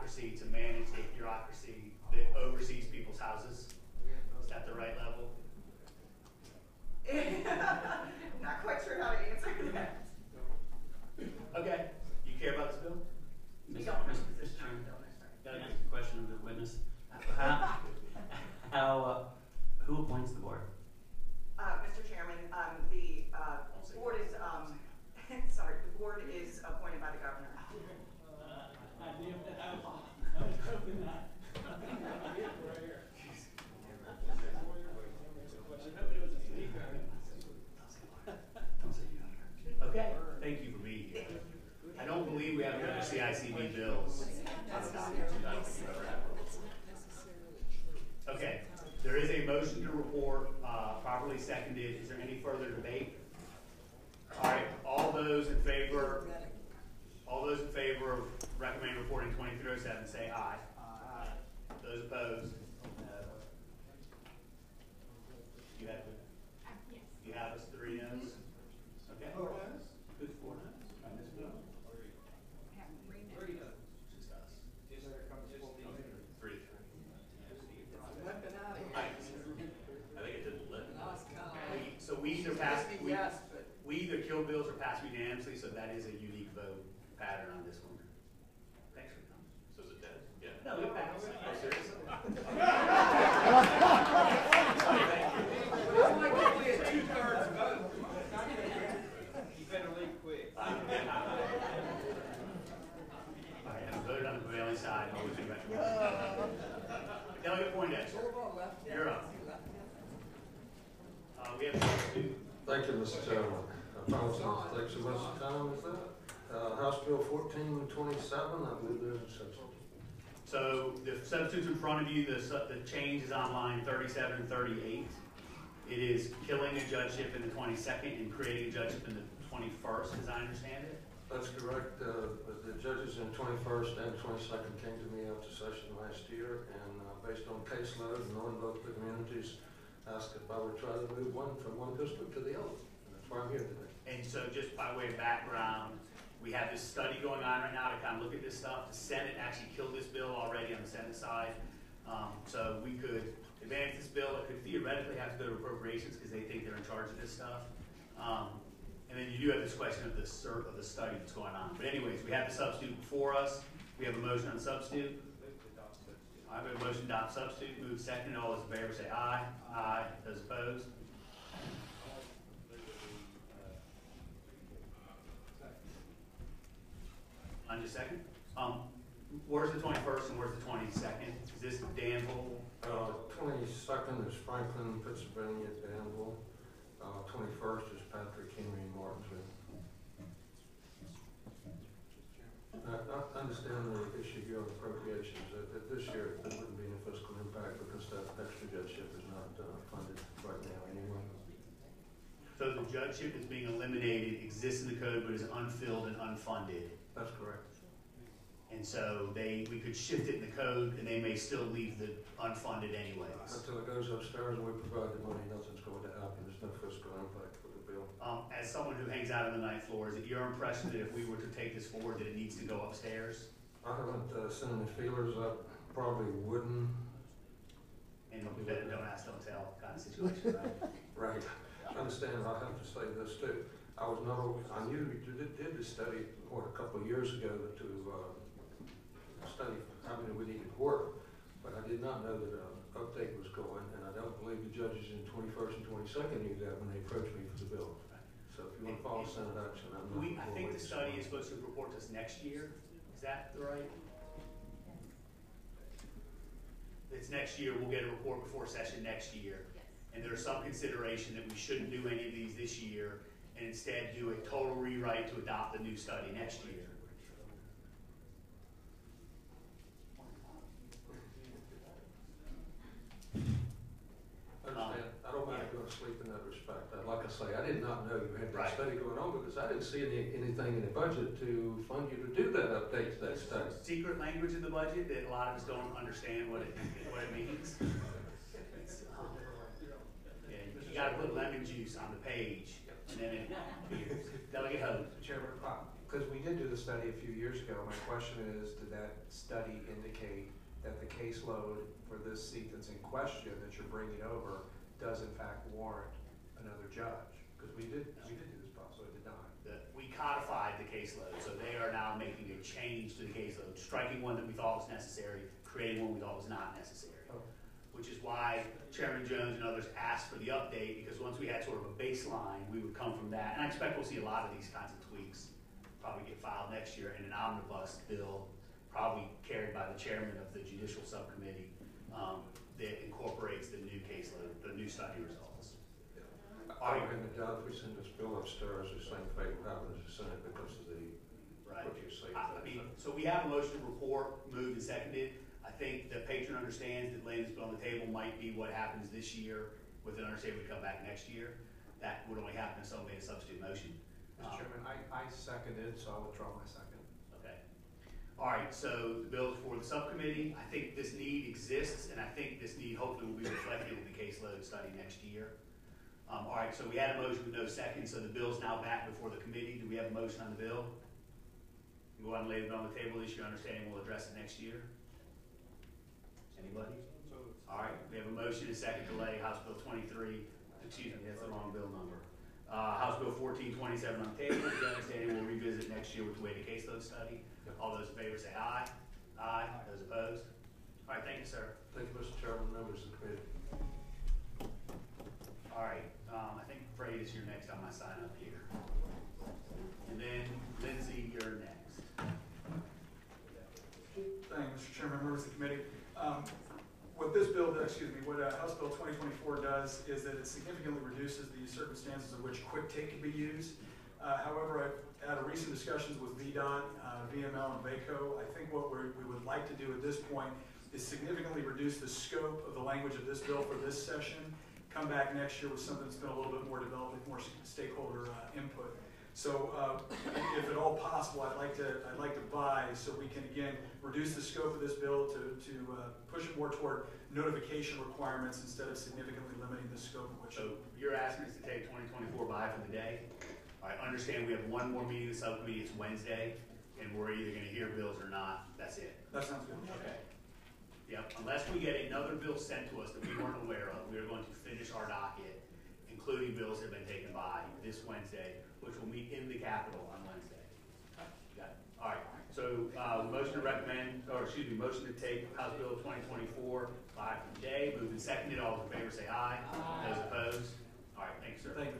bureaucracy to manage the bureaucracy that oversees people's houses. Is that the right level? Not quite sure how to answer that. Okay. You care about this bill? We don't have a position on the bill. Got a question of the witness. Who appoints the board? Mr. Chairman, the board is, sorry, the board is appointed by the governor. I was hoping that. Okay. Thank you for being here. I don't believe we have any other CICB bills on the docket. Okay. There is a motion to report, properly seconded. Is there any further debate? All right. All those in favor of recommending reporting 2307, say aye. Aye. Those opposed? No. You have us 3 noes? Okay. 4 noes? Who's 4 noes? On this bill? 3 noes. Just us. Just 3. I think it didn't limp. So we either pass, we either kill bills or pass unanimously, so that is a unique vote pattern on this one. Thanks for coming. So is it dead? Yeah. No, we passed. Oh, seriously? It's like only a 2/3 vote. You better leave quick. All right, I voted on the prevailing side. Always be back. Delegate Poindexter, you're up. We have substitute. Thank you, Mr. Chairman. Takes so much time with that. House Bill 1427, I believe there's a substitute. So the substitutes in front of you, the change is on line 37 and 38. It is killing a judgeship in the 22nd and creating a judgeship in the 21st, as I understand it. That's correct. The judges in 21st and 22nd came to me after session last year, and based on caseload and knowing both the communities, asked if I would try to move one from one district to the other. And that's why I'm here today. And so just by way of background, we have this study going on right now to kind of look at this stuff. The Senate actually killed this bill already on the Senate side. So we could advance this bill. It could theoretically have to go to appropriations because they think they're in charge of this stuff. And then you do have this question of the study that's going on. But anyways, we have the substitute before us. We have a motion on the substitute. I have a motion to adopt substitute. Move second. All those in favor say aye. Aye. Those opposed? On your second? Where's the 21st and where's the 22nd? Is this Danville? 22nd is Franklin, Pennsylvania, Danville. 21st is Patrick Henry, Martinsville. I understand the issue here on appropriations. This year there wouldn't be any fiscal impact because that extra judgeship is not funded right now anyway. So the judgeship is being eliminated, exists in the code, but is unfilled and unfunded. That's correct. And so we could shift it in the code and they may still leave the unfunded anyways. Until it goes upstairs and we provide the money, nothing's going to happen. There's no fiscal impact for the bill. As someone who hangs out on the 9th floor, is it your impression that if we were to take this forward that it needs to go upstairs? I haven't sent any feelers up. Probably wouldn't. And don't ask, don't tell kind of situation, right? Right. I understand. I have to say this too. I knew you did this study, a couple of years ago to study how many we needed work, but I did not know that an update was going, and I don't believe the judges in 21st and 22nd knew that when they approached me for the bill. So if you want to follow Senate action, I'm not. I think the study is supposed to report to us next year. Is that right? It's next year. We'll get a report before session next year. And there's some consideration that we shouldn't do any of these this year and instead do a total rewrite to adopt the new study next year. I don't mind going to sleep in that respect. Like I say, I did not know you had that study going on because I didn't see anything in the budget to fund you to do that update to that study. Secret language in the budget that a lot of us don't understand what it means. You got to put lemon juice on the page, and then it appears. Delegate Hope. Chairman, Because we did do the study a few years ago. My question is, did that study indicate that the caseload for this seat that's in question that you're bringing over does in fact warrant another judge? Because we did do this process, so it did not. We codified the caseload, so they are now making a change to the caseload, striking one that we thought was necessary, creating one we thought was not necessary. Oh. Which is why Chairman Jones and others asked for the update, because once we had sort of a baseline, we would come from that. And I expect we'll see a lot of these kinds of tweaks probably get filed next year in an omnibus bill, probably carried by the chairman of the judicial subcommittee, that incorporates the new caseload, the new study results. I would doubt if we send this bill upstairs, the same fate will happen as the Senate because of the, Right. what you say. I mean, so we have a motion to report, moved and seconded. I think the patron understands that laying this bill on the table might be what happens this year, with an understanding we come back next year. That would only happen if someone made a substitute motion. Mr. Chairman, I seconded, so I'll withdraw my second. Okay. All right, so the bill is for the subcommittee. I think this need exists, and I think this need hopefully will be reflected in the caseload study next year. All right, so we had a motion with no second, so the bill's now back before the committee. Do we have a motion on the bill? Go ahead and lay it on the table this year, understanding we'll address it next year. Anybody? All right, we have a motion and a second to lay House Bill 23, excuse me, that's the wrong bill number. House Bill 1427 on the table, with the understanding we'll revisit next year with the weighted caseload study. All those in favor say aye. Aye. Those opposed? All right, thank you, sir. Thank you, Mr. Chairman, members of the committee. All right, I think Fred is your next on my sign up here. And then Lindsay, you're next. Thank you, Mr. Chairman, members of the committee. What this bill does, what House Bill 2024 does is that it significantly reduces the circumstances in which quick take can be used. However, I've had recent discussions with VDOT, VML, and VACO. I think what we would like to do at this point is significantly reduce the scope of the language of this bill for this session. Come back next year with something that's been a little bit more developed, with more stakeholder input. So, if at all possible, I'd like to buy so we can again reduce the scope of this bill to push it more toward notification requirements instead of significantly limiting the scope of which. So you're asking us to take 2024 by for the day? I understand we have one more meeting of the subcommittee, it's Wednesday, and we're either gonna hear bills or not, that's it. That sounds good. Okay. Yep, unless we get another bill sent to us that we weren't aware of, we are going to finish our docket, including bills that have been taken by this Wednesday, which will meet in the Capitol on Wednesday. Got it. All right, so motion to recommend, or excuse me, motion to take House Bill 2024 by for the day, moved and seconded, all those in favor say aye. Aye.